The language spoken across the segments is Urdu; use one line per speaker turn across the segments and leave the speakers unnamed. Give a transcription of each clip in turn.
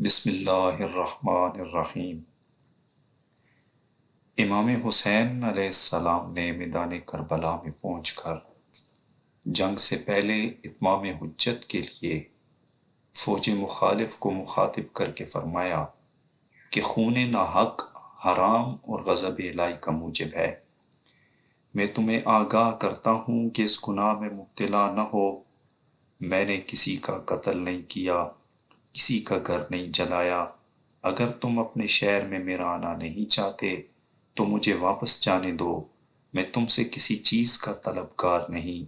بسم اللہ الرحمن الرحیم۔ امام حسین علیہ السلام نے میدان کربلا میں پہنچ کر جنگ سے پہلے اتمام حجت کے لیے فوج مخالف کو مخاطب کر کے فرمایا کہ خون ناحق حرام اور غضب الہی کا موجب ہے۔ میں تمہیں آگاہ کرتا ہوں کہ اس گناہ میں مبتلا نہ ہو۔ میں نے کسی کا قتل نہیں کیا، کسی کا گھر نہیں جلایا۔ اگر تم اپنے شہر میں میرا آنا نہیں چاہتے تو مجھے واپس جانے دو۔ میں تم سے کسی چیز کا طلبگار نہیں۔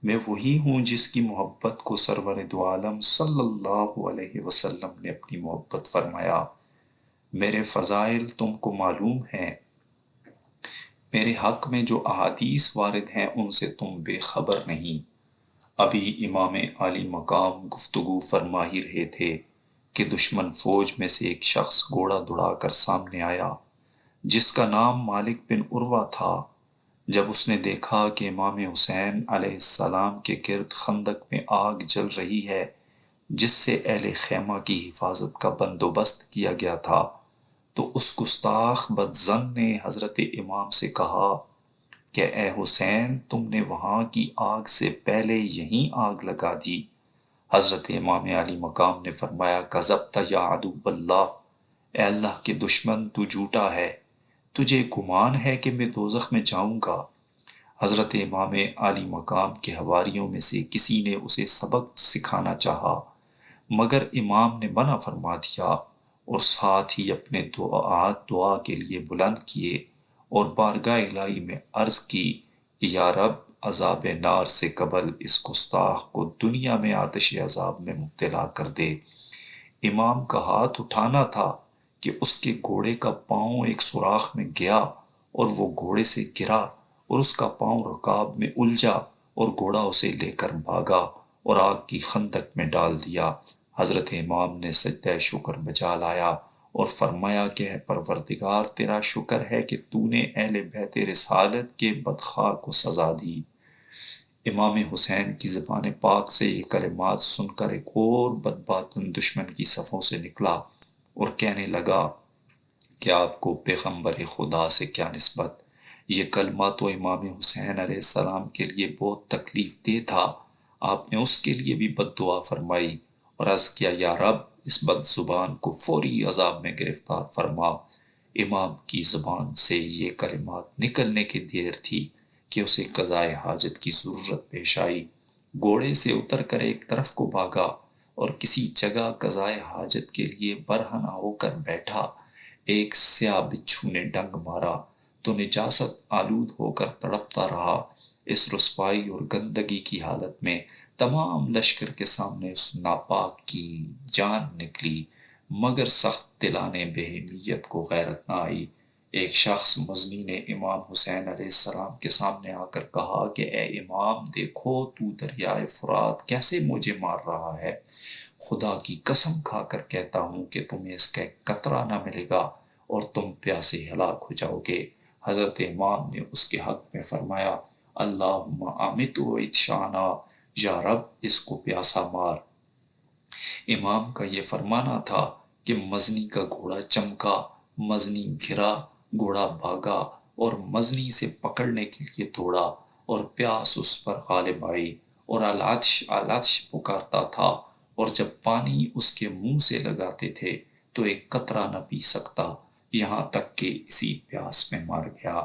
میں وہی ہوں جس کی محبت کو سرور دو عالم صلی اللہ علیہ وسلم نے اپنی محبت فرمایا۔ میرے فضائل تم کو معلوم ہیں۔ میرے حق میں جو احادیث وارد ہیں ان سے تم بے خبر نہیں۔ ابھی امام عالی مقام گفتگو فرما ہی رہے تھے کہ دشمن فوج میں سے ایک شخص گھوڑا دوڑا کر سامنے آیا جس کا نام مالک بن عروہ تھا۔ جب اس نے دیکھا کہ امام حسین علیہ السلام کے گرد خندق میں آگ جل رہی ہے جس سے اہل خیمہ کی حفاظت کا بندوبست کیا گیا تھا، تو اس گستاخ بدظن نے حضرت امام سے کہا کہ اے حسین، تم نے وہاں کی آگ سے پہلے یہیں آگ لگا دی۔ حضرت امام علی مقام نے فرمایا کذبت یا عدو اللہ، اے اللہ کے دشمن تو جھوٹا ہے، تجھے گمان ہے کہ میں دوزخ میں جاؤں گا۔ حضرت امام علی مقام کے حواریوں میں سے کسی نے اسے سبق سکھانا چاہا مگر امام نے منع فرما دیا اور ساتھ ہی اپنے ہاتھ دعا کے لیے بلند کیے اور بارگاہ الہی میں عرض کی کہ یا رب، عذاب نار سے قبل اس گستاخ کو دنیا میں آتش عذاب میں مبتلا کر دے۔ امام کا ہاتھ اٹھانا تھا کہ اس کے گھوڑے کا پاؤں ایک سوراخ میں گیا اور وہ گھوڑے سے گرا اور اس کا پاؤں رکاب میں الجھا اور گھوڑا اسے لے کر بھاگا اور آگ کی خندق میں ڈال دیا۔ حضرت امام نے سجدہ شکر بجا لایا اور فرمایا کہ اے پروردگار، تیرا شکر ہے کہ تو نے اہل بیت رسالت کے بدخواہ کو سزا دی۔ امام حسین کی زبان پاک سے یہ کلمات سن کر ایک اور بدباطن دشمن کی صفوں سے نکلا اور کہنے لگا کہ آپ کو پیغمبر خدا سے کیا نسبت؟ یہ کلمہ تو امام حسین علیہ السلام کے لیے بہت تکلیف دہ تھا۔ آپ نے اس کے لیے بھی بد دعا فرمائی اور عرض کیا یا رب، اس بد زبان کو فوری عذاب میں گرفتار فرما۔ امام کی زبان سے یہ کلمات نکلنے کی دیر تھی کہ اسے قضائے حاجت کی ضرورت پیش آئی۔ گھوڑے سے اتر کر ایک طرف کو بھاگا اور کسی جگہ قضائے حاجت کے لیے برہنہ ہو کر بیٹھا۔ ایک سیاہ بچھو نے ڈنگ مارا تو نجاست آلود ہو کر تڑپتا رہا۔ اس رسوائی اور گندگی کی حالت میں تمام لشکر کے سامنے اس ناپاک کی جان نکلی مگر سخت دلانے بہیمیت کو غیرت نہ آئی۔ ایک شخص مزنی نے امام حسین علیہ السلام کے سامنے آ کر کہا کہ اے امام، دیکھو تو دریائے فرات کیسے مجھے مار رہا ہے۔ خدا کی قسم کھا کر کہتا ہوں کہ تمہیں اس کا ایک قطرہ نہ ملے گا اور تم پیاسے ہلاک ہو جاؤ گے۔ حضرت امام نے اس کے حق میں فرمایا اللہم امیتو عطشانا، یا رب اس کو پیاسا مار۔ امام کا یہ فرمانا تھا کہ مزنی کا گھوڑا چمکا، مزنی گرا، گھوڑا بھاگا اور مزنی سے پکڑنے کے لیے دوڑا اور پیاس اس پر غالب آئی اور العطش العطش پکارتا تھا، اور جب پانی اس کے منہ سے لگاتے تھے تو ایک قطرہ نہ پی سکتا، یہاں تک کہ اسی پیاس میں مر گیا۔